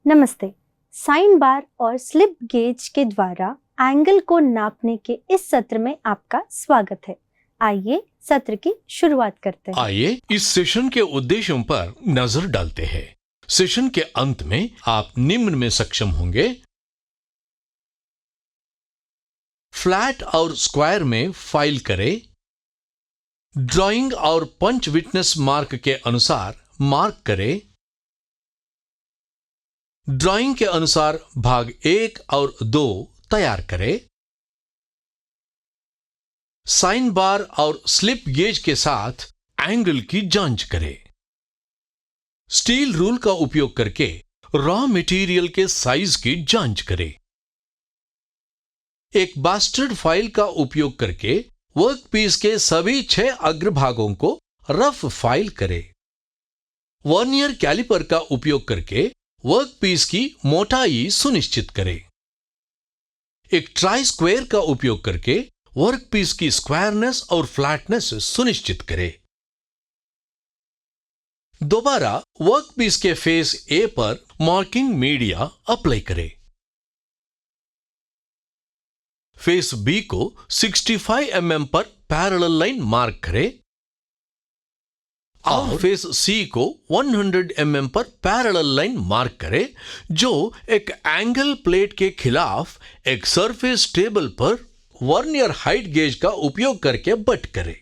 नमस्ते। Sine bar और slip gauge के द्वारा एंगल को नापने के इस सत्र में आपका स्वागत है। आइए सत्र की शुरुआत करते हैं। आइए इस सेशन के उद्देश्यों पर नजर डालते हैं। सेशन के अंत में आप निम्न में सक्षम होंगे: फ्लैट और स्क्वायर में फाइल करें, ड्राइंग और पंच विटनेस मार्क के अनुसार मार्क करें, ड्राइंग के अनुसार भाग 1 और 2 तैयार करें, साइन बार और स्लिप गेज के साथ एंगल की जांच करें, स्टील रूल का उपयोग करके रॉ मटेरियल के साइज की जांच करें, एक बास्टर्ड फाइल का उपयोग करके वर्कपीस के सभी 6 अग्रभागों को रफ फाइल करें, वर्नियर कैलिपर का उपयोग करके वर्कपीस की मोटाई सुनिश्चित करें, एक ट्राई स्क्वायर का उपयोग करके वर्कपीस की स्क्वायरनेस और फ्लैटनेस सुनिश्चित करें। दोबारा वर्कपीस के फेस ए पर मार्किंग मीडिया अप्लाई करें। फेस बी को 65 mm पर पैरेलल लाइन मार्क करें और फेस सी को 100 mm पर पैरेलल लाइन मार्क करें, जो एक एंगल प्लेट के खिलाफ एक सरफेस टेबल पर वर्नियर हाइट गेज का उपयोग करके बट करें।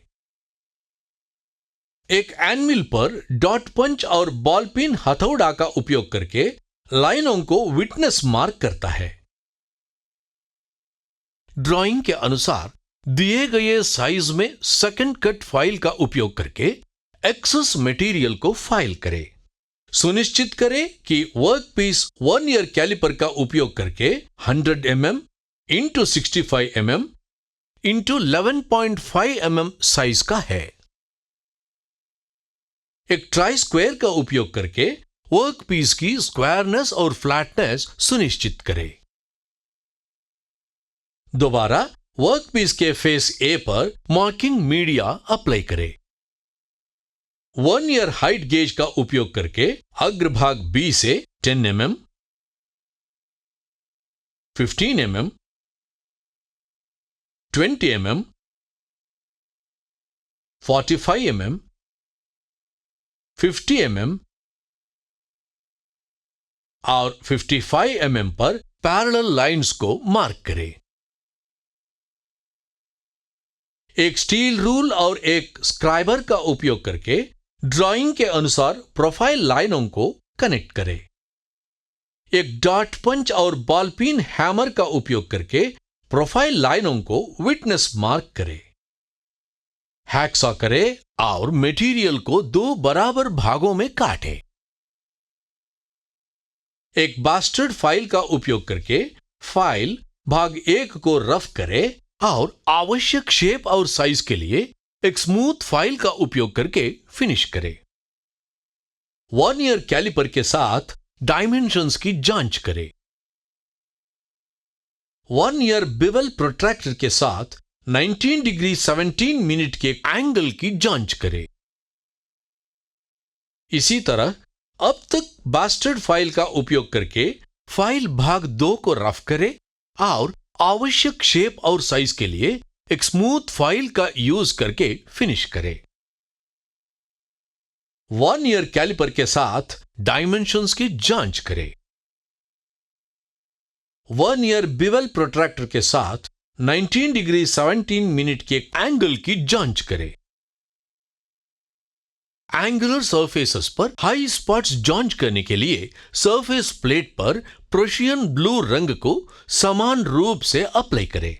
एक एनविल पर डॉट पंच और बॉल पिन हथौड़ा का उपयोग करके लाइनों को विटनेस मार्क करता है। ड्राइंग के अनुसार दिए गए साइज में सेकंड कट फाइल का उपयोग करके एक्सेस मटेरियल को फाइल करें। सुनिश्चित करें कि वर्कपीस वर्नियर कैलिपर का उपयोग करके 100 mm into 65 mm into 11.5 mm size का है। एक ट्राई स्क्वायर का उपयोग करके वर्कपीस की स्क्वायरनेस और फ्लैटनेस सुनिश्चित करें। दोबारा वर्कपीस के फेस ए पर मार्किंग मीडिया अप्लाई करें। वर्नियर हाइट गेज का उपयोग करके अग्रभाग बी से 10 mm, 15 mm, 20 mm, 45 mm, 50 mm और 55 mm पर पैरेलल लाइंस को मार्क करें। एक स्टील रूल और एक स्क्राइबर का उपयोग करके ड्राइंग के अनुसार प्रोफाइल लाइनों को कनेक्ट करें। एक डॉट पंच और बॉल पिन हैमर का उपयोग करके प्रोफाइल लाइनों को विटनेस मार्क करें। हैक्सॉ करें और मटेरियल को 2 बराबर भागों में काटें। एक बास्टर्ड फाइल का उपयोग करके फाइल भाग 1 को रफ करें और आवश्यक शेप और साइज के लिए एक स्मूथ फाइल का उपयोग करके फिनिश करें। वर्नियर कैलिपर के साथ डायमेंशंस की जांच करें। वर्नियर बिवल प्रोट्रैक्टर के साथ 19 डिग्री 17 मिनट के एंगल की जांच करें। इसी तरह अब तक बास्टर्ड फाइल का उपयोग करके फाइल भाग 2 को रफ करें और आवश्यक शेप और साइज के लिए एक स्मूथ फाइल का यूज करके फिनिश करें। वर्नियर कैलिपर के साथ डायमेंशंस की जांच करें। वर्नियर बिवल प्रोट्रैक्टर के साथ 19 डिग्री 17 मिनट के एंगल की जांच करें। एंगुलर सरफेसेस पर हाई स्पॉट्स जांच करने के लिए सरफेस प्लेट पर प्रोशियन ब्लू रंग को समान रूप से अप्लाई करें।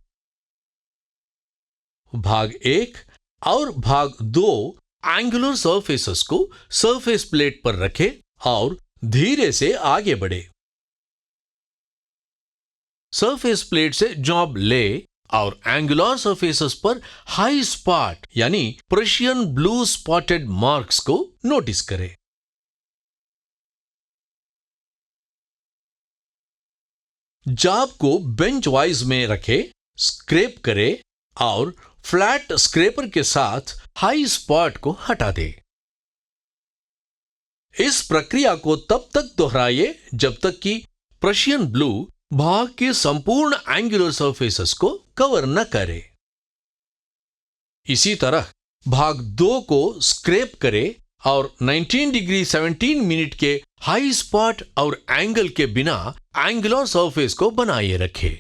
भाग 1 और भाग 2 एंगुलर सरफेसेस को सरफेस प्लेट पर रखें और धीरे से आगे बढ़े। सरफेस प्लेट से जॉब ले और एंगुलर सरफेसेस पर हाई स्पॉट यानी प्रेशियन ब्लू स्पॉटेड मार्क्स को नोटिस करें। जॉब को बेंच वाइज में रखें, स्क्रैप करें और फ्लैट स्क्रैपर के साथ हाई स्पॉट को हटा दें। इस प्रक्रिया को तब तक दोहराइए जब तक कि प्रशियन ब्लू भाग के संपूर्ण एंगुलर सरफेसेस को कवर न करे। इसी तरह भाग 2 को स्क्रैप करें और 19 डिग्री 17 मिनट के हाई स्पॉट और एंगल के बिना एंगुलर सरफेस को बनाए रखें।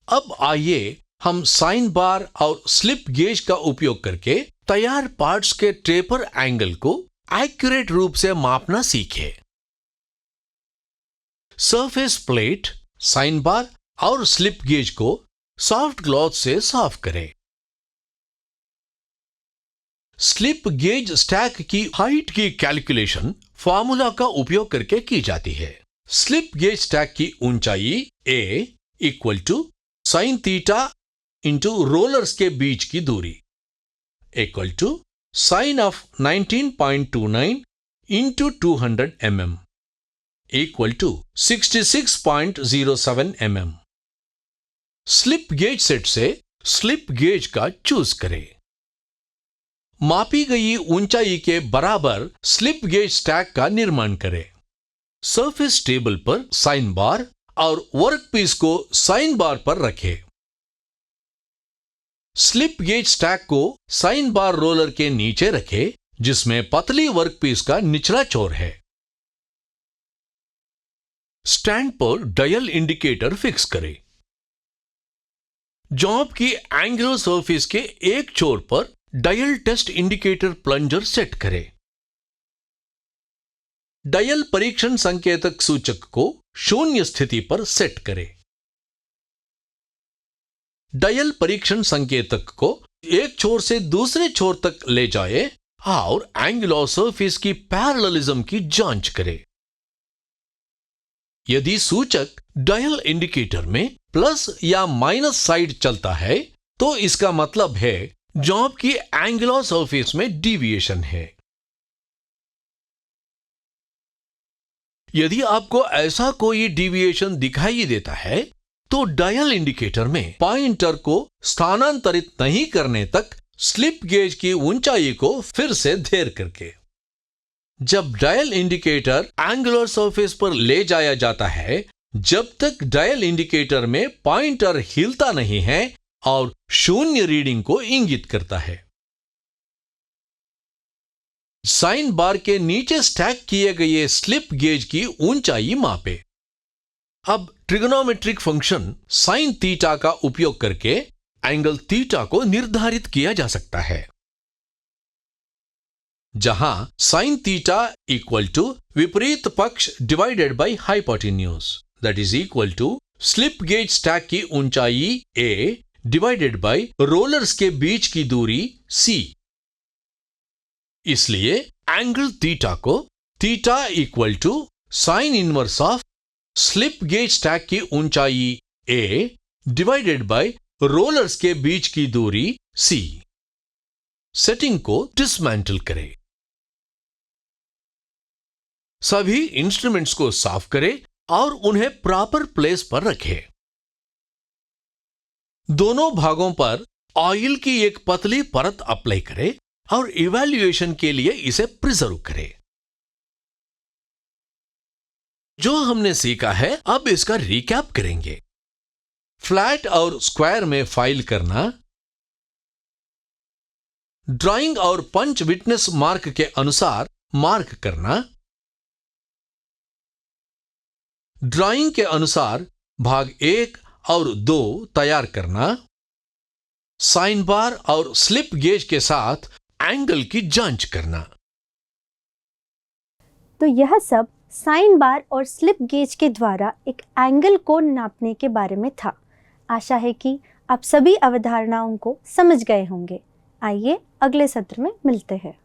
अब आइए हम साइन बार और स्लिप गेज का उपयोग करके तैयार पार्ट्स के टेपर एंगल को एक्यूरेट रूप से मापना सीखें। सरफेस प्लेट, साइन बार और स्लिप गेज को सॉफ्ट क्लॉथ से साफ करें। स्लिप गेज स्टैक की हाइट की कैलकुलेशन फार्मूला का उपयोग करके की जाती है। स्लिप गेज स्टैक की ऊंचाई A equal to sine theta into rollers के बीच की दूरी equal to sine of 19.29 into 200 mm equal to 66.07 mm। Slip gauge set से स्लिप गेज का चूज करें। मापी गई ऊंचाई के बराबर स्लिप गेज स्टैक का निर्माण करें। सरफेस टेबल पर साइन बार और वर्कपीस को साइन बार पर रखें। स्लिप गेज स्टैक को साइन बार रोलर के नीचे रखें, जिसमें पतली वर्कपीस का निचला छोर है। स्टैंड पर डायल इंडिकेटर फिक्स करें। जॉब की एंगुलर सरफेस के एक छोर पर dial test indicator plunger set करें। डायल परीक्षण संकेतक सूचक को शून्य स्थिति पर सेट करें। डायल परीक्षण संकेतक को एक छोर से दूसरे छोर तक ले जाए और एंगुलर सरफेस की पैरेललिज्म की जांच करें। यदि सूचक डायल इंडिकेटर में प्लस या माइनस साइड चलता है तो इसका मतलब है जॉब की एंगुलर सरफेस में डिविएशन है। यदि आपको ऐसा कोई डिविएशन दिखाई देता है तो डायल इंडिकेटर में पॉइंटर को स्थानांतरित नहीं करने तक स्लिप गेज की ऊंचाई को फिर से धेर करके जब डायल इंडिकेटर एंगुलर सरफेस पर ले जाया जाता है, जब तक डायल इंडिकेटर में पॉइंटर हिलता नहीं है और शून्य रीडिंग को इंगित करता है। साइन बार के नीचे स्टैक किए गए स्लिप गेज की ऊंचाई मापे। अब ट्रिगोनोमेट्रिक फंक्शन साइन थीटा का उपयोग करके एंगल थीटा को निर्धारित किया जा सकता है, जहां साइन थीटा इक्वल टू विपरीत पक्ष divided by hypotenuse that is equal to slip gauge stack की ऊंचाई A डिवाइडेड बाय रोलर्स के बीच की दूरी C। इसलिए एंगल थीटा को theta equal to sine inverse of slip gauge stack की ऊंचाई A डिवाइडेड बाय रोलर्स के बीच की दूरी C। सेटिंग को डिसमेंटल करें। सभी इंस्ट्रूमेंट्स को साफ करें और उन्हें प्रॉपर प्लेस पर रखें। दोनों भागों पर ऑयल की एक पतली परत अप्लाई करें और इवैल्यूएशन के लिए इसे प्रिजर्व करें। जो हमने सीखा है अब इसका रिकैप करेंगे। फ्लैट और स्क्वायर में फाइल करना, ड्राइंग और पंच विटनेस मार्क के अनुसार मार्क करना, ड्राइंग के अनुसार भाग 1 और 2 तैयार करना, साइन बार और स्लिप गेज के साथ एंगल की जांच करना। तो यह सब साइन बार और स्लिप गेज के द्वारा एक एंगल को नापने के बारे में था। आशा है कि आप सभी अवधारणाओं को समझ गए होंगे। आइए अगले सत्र में मिलते हैं।